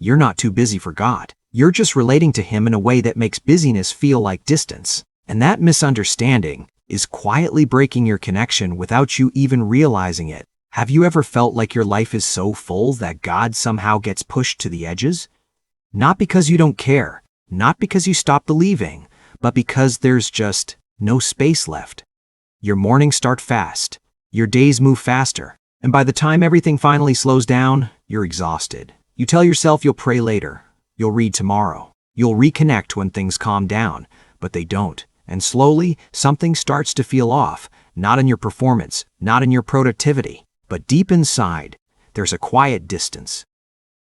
You're not too busy for God. You're just relating to Him in a way that makes busyness feel like distance. And that misunderstanding is quietly breaking your connection without you even realizing it. Have you ever felt like your life is so full that God somehow gets pushed to the edges? Not because you don't care, not because you stop believing, but because there's just no space left. Your mornings start fast, your days move faster, and by the time everything finally slows down, you're exhausted. You tell yourself you'll pray later, you'll read tomorrow, you'll reconnect when things calm down, but they don't. And slowly, something starts to feel off, not in your performance, not in your productivity, but deep inside, there's a quiet distance.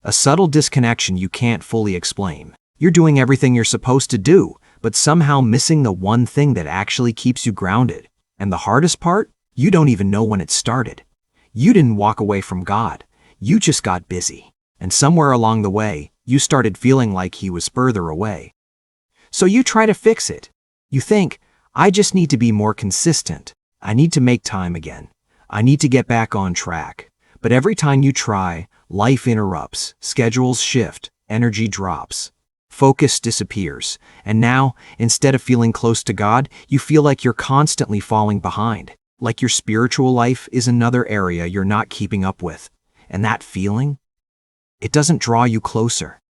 A subtle disconnection you can't fully explain. You're doing everything you're supposed to do, but somehow missing the one thing that actually keeps you grounded. And the hardest part? You don't even know when it started. You didn't walk away from God. You just got busy. And somewhere along the way, you started feeling like He was further away. So you try to fix it. You think, I just need to be more consistent. I need to make time again. I need to get back on track. But every time you try, life interrupts, schedules shift, energy drops, focus disappears. And now, instead of feeling close to God, you feel like you're constantly falling behind. Like your spiritual life is another area you're not keeping up with. And that feeling? It doesn't draw you closer.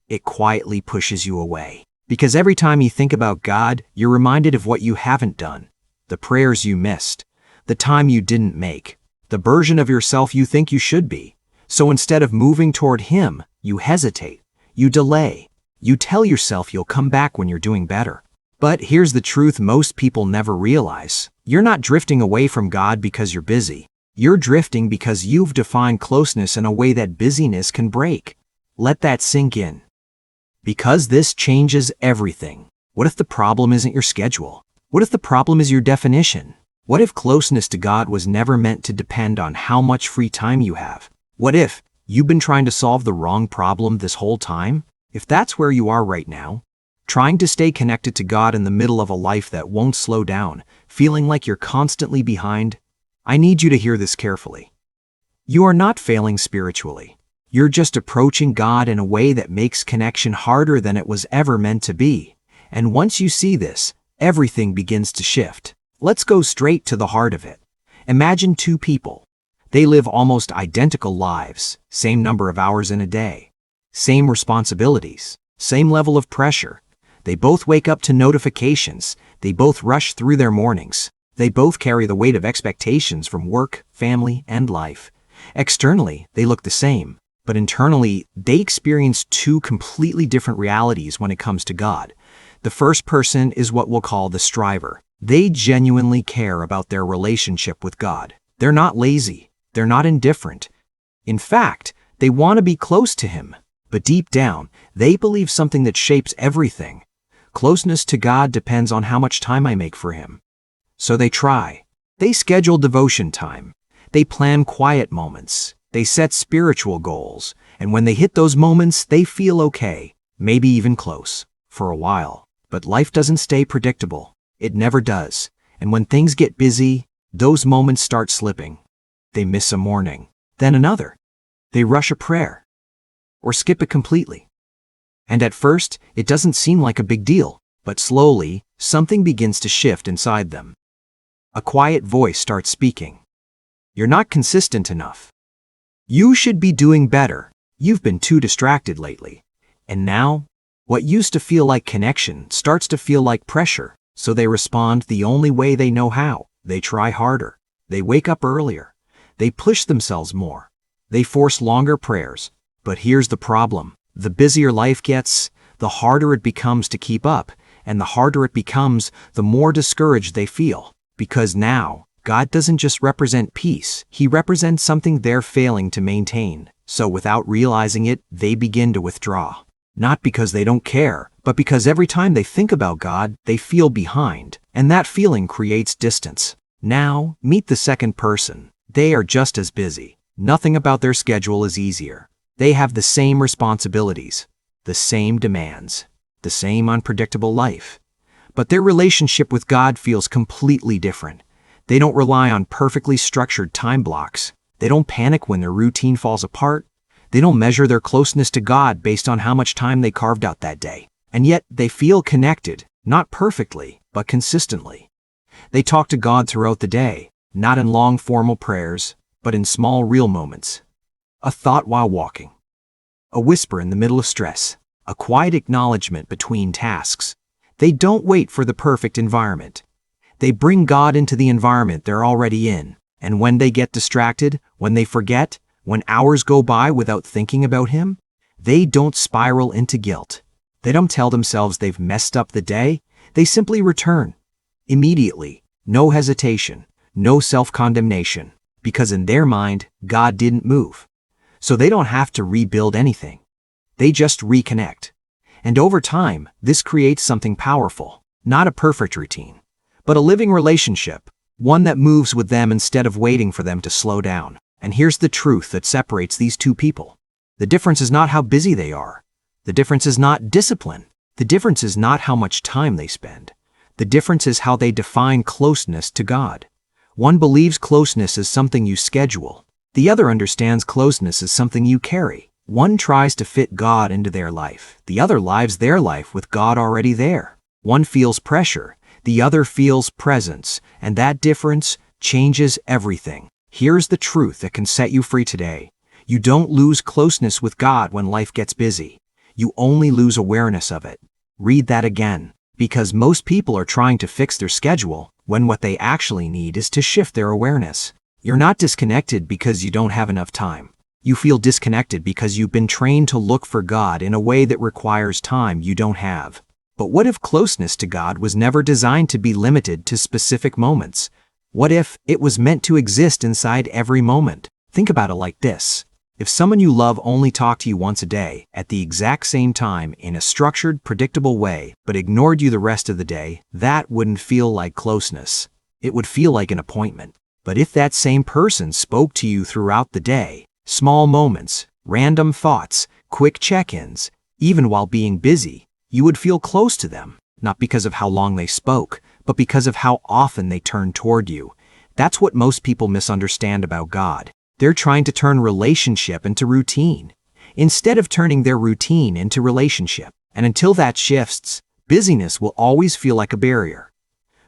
It quietly pushes you away. Because every time you think about God, you're reminded of what you haven't done, the prayers you missed, the time you didn't make, the version of yourself you think you should be. So instead of moving toward Him, you hesitate, you delay, you tell yourself you'll come back when you're doing better. But here's the truth most people never realize. You're not drifting away from God because you're busy. You're drifting because you've defined closeness in a way that busyness can break. Let that sink in. Because this changes everything. What if the problem isn't your schedule? What if the problem is your definition? What if closeness to God was never meant to depend on how much free time you have? What if you've been trying to solve the wrong problem this whole time? If that's where you are right now, trying to stay connected to God in the middle of a life that won't slow down, feeling like you're constantly behind, I need you to hear this carefully. You are not failing spiritually. You're just approaching God in a way that makes connection harder than it was ever meant to be. And once you see this, everything begins to shift. Let's go straight to the heart of it. Imagine two people. They live almost identical lives, same number of hours in a day, same responsibilities, same level of pressure. They both wake up to notifications. They both rush through their mornings. They both carry the weight of expectations from work, family, and life. Externally, they look the same. But internally, they experience two completely different realities when it comes to God. The first person is what we'll call the striver. They genuinely care about their relationship with God. They're not lazy. They're not indifferent. In fact, they want to be close to Him. But deep down, they believe something that shapes everything. Closeness to God depends on how much time I make for Him. So they try. They schedule devotion time. They plan quiet moments. They set spiritual goals, and when they hit those moments, they feel okay, maybe even close, for a while. But life doesn't stay predictable. It never does. And when things get busy, those moments start slipping. They miss a morning, then another. They rush a prayer, or skip it completely. And at first, it doesn't seem like a big deal, but slowly, something begins to shift inside them. A quiet voice starts speaking. You're not consistent enough. You should be doing better. You've been too distracted lately. And now, what used to feel like connection starts to feel like pressure. So they respond the only way they know how. They try harder. They wake up earlier. They push themselves more. They force longer prayers. But here's the problem. The busier life gets, the harder it becomes to keep up. And the harder it becomes, the more discouraged they feel. Because now, God doesn't just represent peace, He represents something they're failing to maintain. So without realizing it, they begin to withdraw. Not because they don't care, but because every time they think about God, they feel behind. And that feeling creates distance. Now, meet the second person. They are just as busy. Nothing about their schedule is easier. They have the same responsibilities, the same demands, the same unpredictable life. But their relationship with God feels completely different. They don't rely on perfectly structured time blocks. They don't panic when their routine falls apart. They don't measure their closeness to God based on how much time they carved out that day. And yet, they feel connected, not perfectly, but consistently. They talk to God throughout the day, not in long formal prayers, but in small real moments. A thought while walking. A whisper in the middle of stress. A quiet acknowledgement between tasks. They don't wait for the perfect environment. They bring God into the environment they're already in. And when they get distracted, when they forget, when hours go by without thinking about Him, they don't spiral into guilt. They don't tell themselves they've messed up the day. They simply return. Immediately. No hesitation. No self-condemnation. Because in their mind, God didn't move. So they don't have to rebuild anything. They just reconnect. And over time, this creates something powerful. Not a perfect routine, but a living relationship. One that moves with them instead of waiting for them to slow down. And here's the truth that separates these two people. The difference is not how busy they are. The difference is not discipline. The difference is not how much time they spend. The difference is how they define closeness to God. One believes closeness is something you schedule. The other understands closeness as something you carry. One tries to fit God into their life. The other lives their life with God already there. One feels pressure. The other feels presence. And that difference changes everything. Here's the truth that can set you free today. You don't lose closeness with God when life gets busy. You only lose awareness of it. Read that again. Because most people are trying to fix their schedule, when what they actually need is to shift their awareness. You're not disconnected because you don't have enough time. You feel disconnected because you've been trained to look for God in a way that requires time you don't have. But what if closeness to God was never designed to be limited to specific moments? What if it was meant to exist inside every moment? Think about it like this. If someone you love only talked to you once a day, at the exact same time, in a structured, predictable way, but ignored you the rest of the day, that wouldn't feel like closeness. It would feel like an appointment. But if that same person spoke to you throughout the day, small moments, random thoughts, quick check-ins, even while being busy, you would feel close to them, not because of how long they spoke, but because of how often they turned toward you. That's what most people misunderstand about God. They're trying to turn relationship into routine, instead of turning their routine into relationship. And until that shifts, busyness will always feel like a barrier.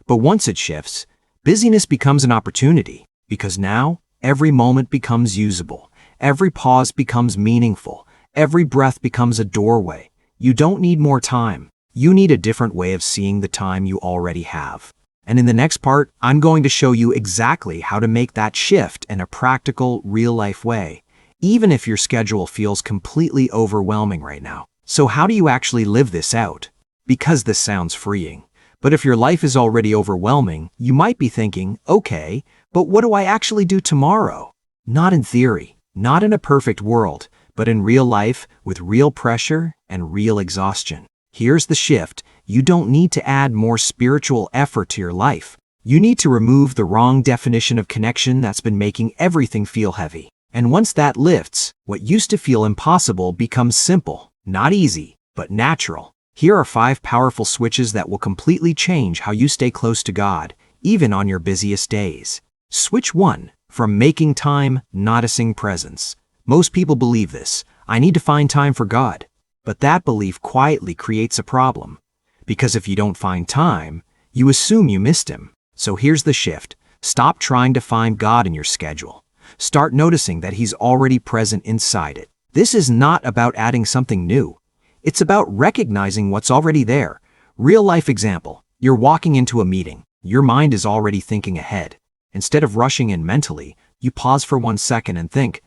But once it shifts, busyness becomes an opportunity, because now every moment becomes usable, every pause becomes meaningful, every breath becomes a doorway. You don't need more time. You need a different way of seeing the time you already have. And in the next part, I'm going to show you exactly how to make that shift in a practical, real-life way, even if your schedule feels completely overwhelming right now. So how do you actually live this out? Because this sounds freeing. But if your life is already overwhelming, you might be thinking, okay, but what do I actually do tomorrow? Not in theory, not in a perfect world, but in real life with real pressure and real exhaustion. Here's the shift. You don't need to add more spiritual effort to your life. You need to remove the wrong definition of connection that's been making everything feel heavy. And once that lifts, what used to feel impossible becomes simple, not easy, but natural. Here are 5 powerful switches that will completely change how you stay close to God, even on your busiest days. Switch 1. From making time, noticing presence. Most people believe this. I need to find time for God. But that belief quietly creates a problem. Because if you don't find time, you assume you missed Him. So here's the shift. Stop trying to find God in your schedule. Start noticing that He's already present inside it. This is not about adding something new. It's about recognizing what's already there. Real life example. You're walking into a meeting. Your mind is already thinking ahead. Instead of rushing in mentally, you pause for 1 second and think,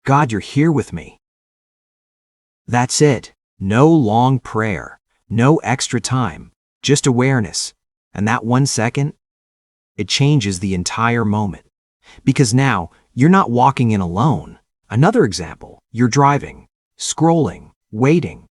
God, you're here with me. That's it. No long prayer. No extra time. Just awareness. And that 1 second, it changes the entire moment. Because now, you're not walking in alone. Another example, you're driving, scrolling, waiting.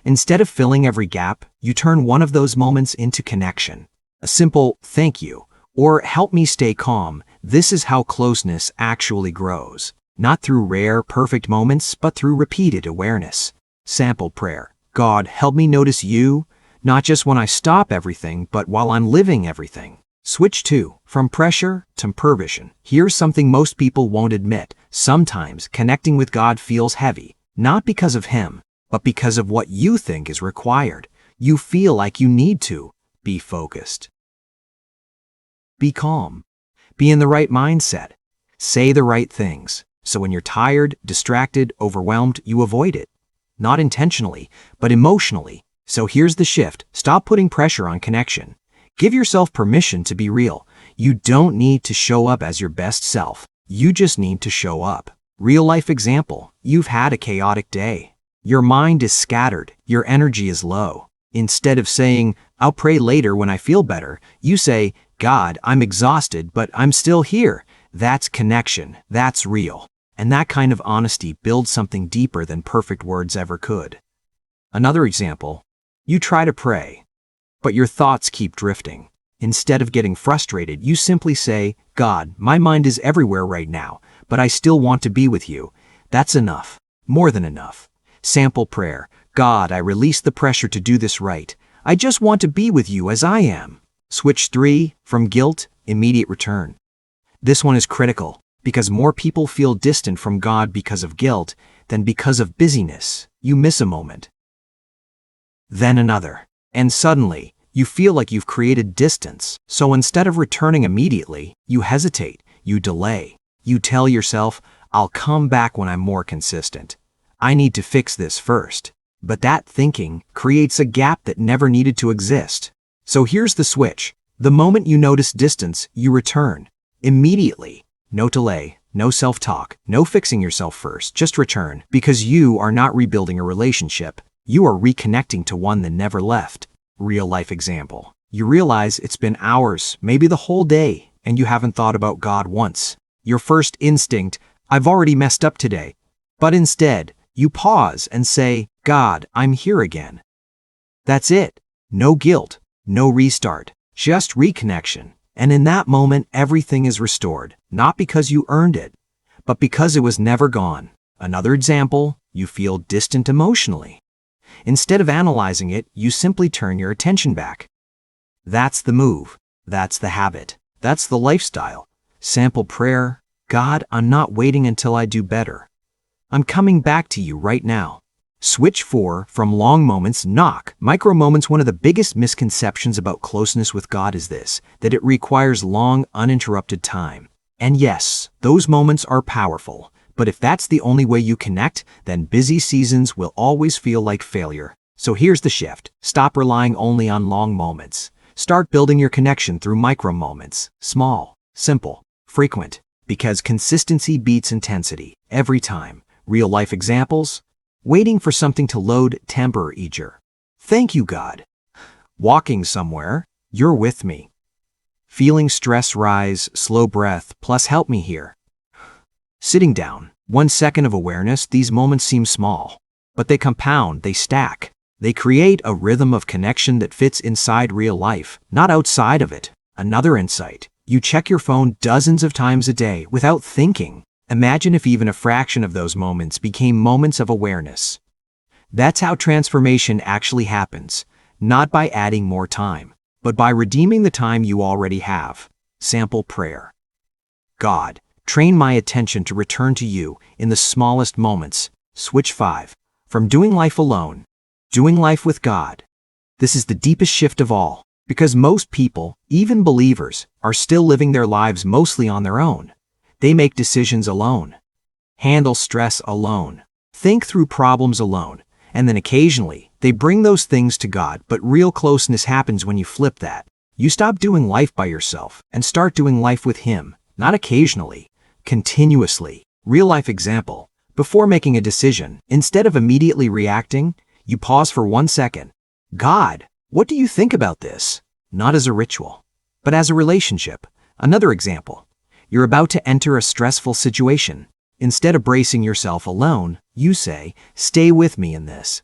Instead of filling every gap, you turn one of those moments into connection. A simple thank you, or help me stay calm. This is how closeness actually grows. Not through rare, perfect moments, but through repeated awareness. Sample prayer. God, help me notice you, not just when I stop everything, but while I'm living everything. Switch 2. From pressure to pervision. Here's something most people won't admit. Sometimes connecting with God feels heavy, not because of Him, but because of what you think is required. You feel like you need to be focused. Be calm. Be in the right mindset. Say the right things. So when you're tired, distracted, overwhelmed, you avoid it. Not intentionally, but emotionally. So here's the shift. Stop putting pressure on connection. Give yourself permission to be real. You don't need to show up as your best self. You just need to show up. Real life example. You've had a chaotic day. Your mind is scattered. Your energy is low. Instead of saying, "I'll pray later when I feel better," you say, "God, I'm exhausted, but I'm still here." That's connection. That's real. And that kind of honesty builds something deeper than perfect words ever could. Another example. You try to pray, but your thoughts keep drifting. Instead of getting frustrated, you simply say, "God, my mind is everywhere right now, but I still want to be with you." That's enough. More than enough. Sample prayer. God, I release the pressure to do this right. I just want to be with you as I am. Switch 3. From guilt, immediate return. This one is critical because more people feel distant from God because of guilt than because of busyness. You miss a moment, then another, and suddenly, you feel like you've created distance. So instead of returning immediately, you hesitate, you delay. You tell yourself, "I'll come back when I'm more consistent. I need to fix this first." But that thinking creates a gap that never needed to exist. So here's the switch. The moment you notice distance, you return. Immediately. No delay, no self-talk, no fixing yourself first, just return. Because you are not rebuilding a relationship. You are reconnecting to one that never left. Real life example. You realize it's been hours, maybe the whole day, and you haven't thought about God once. Your first instinct, "I've already messed up today." But instead, you pause and say, "God, I'm here again." That's it. No guilt, no restart, just reconnection. And in that moment, everything is restored, not because you earned it, but because it was never gone. Another example, you feel distant emotionally. Instead of analyzing it, you simply turn your attention back. That's the move. That's the habit. That's the lifestyle. Sample prayer. God, I'm not waiting until I do better. I'm coming back to you right now. Switch 4. From long moments, knock. Micro moments. One of the biggest misconceptions about closeness with God is this, that it requires long, uninterrupted time. And yes, those moments are powerful. But if that's the only way you connect, then busy seasons will always feel like failure. So here's the shift. Stop relying only on long moments. Start building your connection through micro moments. Small, simple, frequent. Because consistency beats intensity every time. Real life examples. Waiting for something to load, temper eager. Thank you, God. Walking somewhere, you're with me. Feeling stress rise, slow breath, plus help me here. Sitting down, 1 second of awareness. These moments seem small, but they compound, they stack. They create a rhythm of connection that fits inside real life, not outside of it. Another insight. You check your phone dozens of times a day without thinking. Imagine if even a fraction of those moments became moments of awareness. That's how transformation actually happens, not by adding more time, but by redeeming the time you already have. Sample prayer. God, train my attention to return to you in the smallest moments. Switch 5. From doing life alone, doing life with God. This is the deepest shift of all, because most people, even believers, are still living their lives mostly on their own. They make decisions alone, handle stress alone, think through problems alone, and then occasionally they bring those things to God. But real closeness happens when you flip that. You stop doing life by yourself and start doing life with Him, not occasionally, continuously. Real life example. Before making a decision, instead of immediately reacting, you pause for 1 second. God, what do you think about this? Not as a ritual, but as a relationship. Another example. You're about to enter a stressful situation. Instead of bracing yourself alone, you say, "Stay with me in this."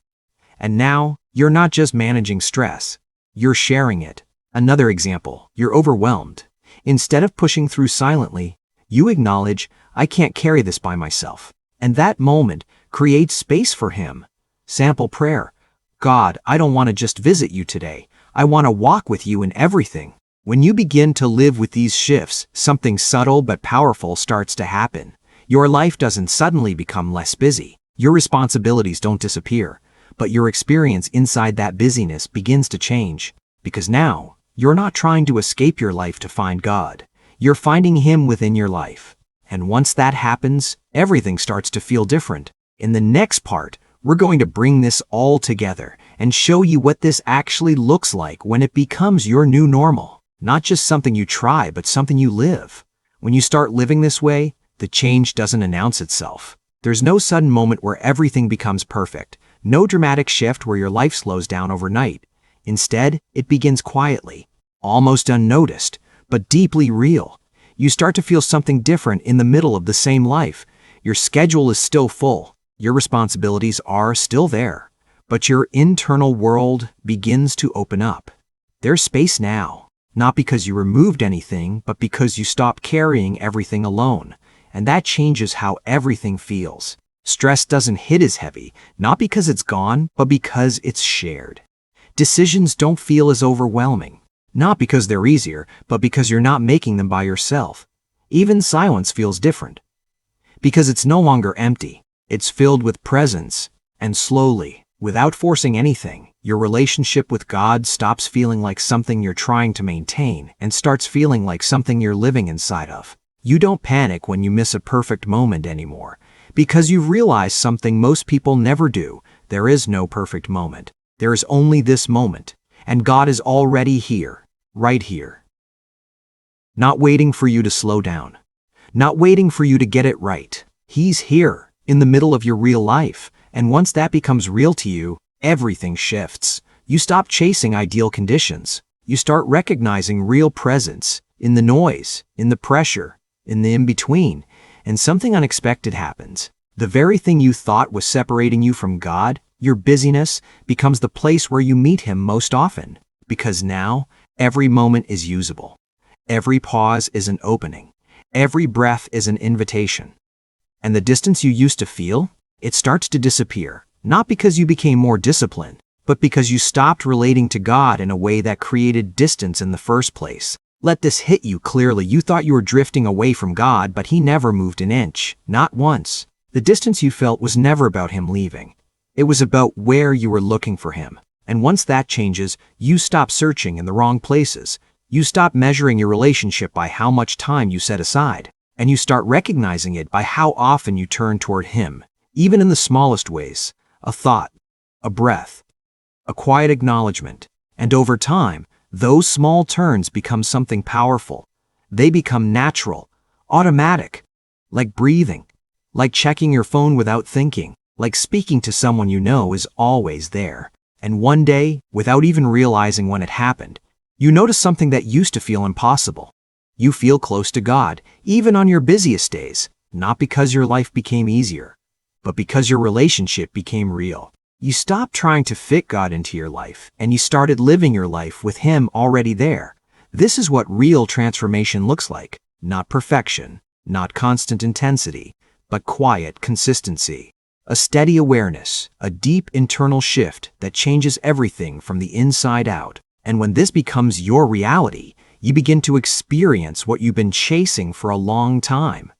And now, you're not just managing stress, you're sharing it. Another example. You're overwhelmed. Instead of pushing through silently, you acknowledge, "I can't carry this by myself." And that moment creates space for Him. Sample prayer. God, I don't want to just visit you today. I want to walk with you in everything. When you begin to live with these shifts, something subtle but powerful starts to happen. Your life doesn't suddenly become less busy. Your responsibilities don't disappear, but your experience inside that busyness begins to change. Because now, you're not trying to escape your life to find God. You're finding Him within your life. And once that happens, everything starts to feel different. In the next part, we're going to bring this all together and show you what this actually looks like when it becomes your new normal. Not just something you try, but something you live. When you start living this way, the change doesn't announce itself. There's no sudden moment where everything becomes perfect. No dramatic shift where your life slows down overnight. Instead, it begins quietly, almost unnoticed, but deeply real. You start to feel something different in the middle of the same life. Your schedule is still full. Your responsibilities are still there. But your internal world begins to open up. There's space now. Not because you removed anything, but because you stopped carrying everything alone. And that changes how everything feels. Stress doesn't hit as heavy, not because it's gone, but because it's shared. Decisions don't feel as overwhelming, not because they're easier, but because you're not making them by yourself. Even silence feels different. Because it's no longer empty, it's filled with presence. And slowly, without forcing anything, your relationship with God stops feeling like something you're trying to maintain and starts feeling like something you're living inside of. You don't panic when you miss a perfect moment anymore, because you've realized something most people never do. There is no perfect moment. There is only this moment, and God is already here, right here. Not waiting for you to slow down. Not waiting for you to get it right. He's here, in the middle of your real life, and once that becomes real to you, everything shifts. You stop chasing ideal conditions. You start recognizing real presence in the noise, in the pressure, in the in-between, and something unexpected happens. The very thing you thought was separating you from God, your busyness, becomes the place where you meet Him most often. Because now, every moment is usable. Every pause is an opening. Every breath is an invitation. And the distance you used to feel, it starts to disappear. Not because you became more disciplined, but because you stopped relating to God in a way that created distance in the first place. Let this hit you clearly. You thought you were drifting away from God, but He never moved an inch. Not once. The distance you felt was never about Him leaving. It was about where you were looking for Him. And once that changes, you stop searching in the wrong places. You stop measuring your relationship by how much time you set aside. And you start recognizing it by how often you turn toward Him, even in the smallest ways. A thought, a breath, a quiet acknowledgement. And over time, those small turns become something powerful. They become natural, automatic, like breathing, like checking your phone without thinking, like speaking to someone you know is always there. And one day, without even realizing when it happened, you notice something that used to feel impossible. You feel close to God, even on your busiest days, not because your life became easier, but because your relationship became real. You stopped trying to fit God into your life, and you started living your life with Him already there. This is what real transformation looks like. Not perfection, not constant intensity, but quiet consistency. A steady awareness, a deep internal shift that changes everything from the inside out. And when this becomes your reality, you begin to experience what you've been chasing for a long time.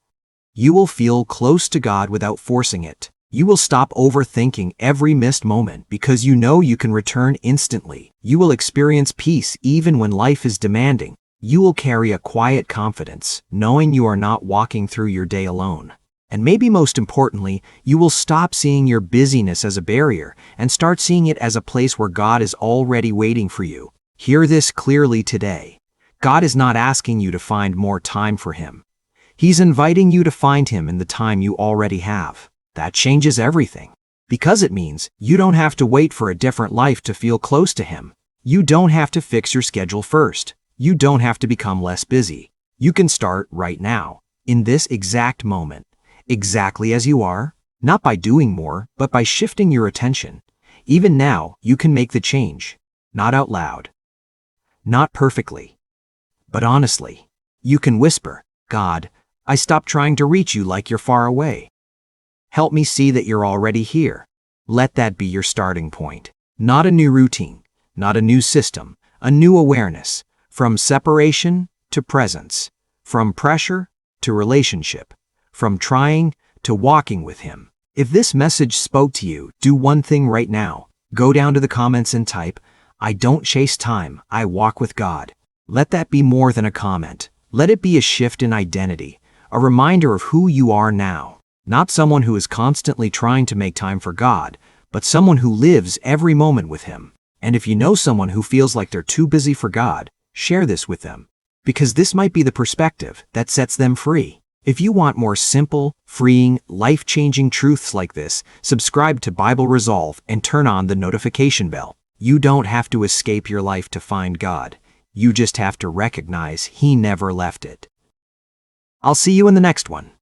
You will feel close to God without forcing it. You will stop overthinking every missed moment because you know you can return instantly. You will experience peace even when life is demanding. You will carry a quiet confidence, knowing you are not walking through your day alone. And maybe most importantly, you will stop seeing your busyness as a barrier and start seeing it as a place where God is already waiting for you. Hear this clearly today. God is not asking you to find more time for Him. He's inviting you to find Him in the time you already have. That changes everything. Because it means you don't have to wait for a different life to feel close to Him. You don't have to fix your schedule first. You don't have to become less busy. You can start right now, in this exact moment, exactly as you are, not by doing more, but by shifting your attention. Even now, you can make the change. Not out loud. Not perfectly. But honestly, you can whisper, God, I stopped trying to reach you like you're far away. Help me see that you're already here. Let that be your starting point. Not a new routine, not a new system, a new awareness. From separation to presence, from pressure to relationship, from trying to walking with Him. If this message spoke to you, do one thing right now. Go down to the comments and type, "I don't chase time, I walk with God." Let that be more than a comment. Let it be a shift in identity, a reminder of who you are now. Not someone who is constantly trying to make time for God, but someone who lives every moment with Him. And if you know someone who feels like they're too busy for God, share this with them, because this might be the perspective that sets them free. If you want more simple, freeing, life-changing truths like this, subscribe to Bible Resolve and turn on the notification bell. You don't have to escape your life to find God. You just have to recognize He never left it. I'll see you in the next one.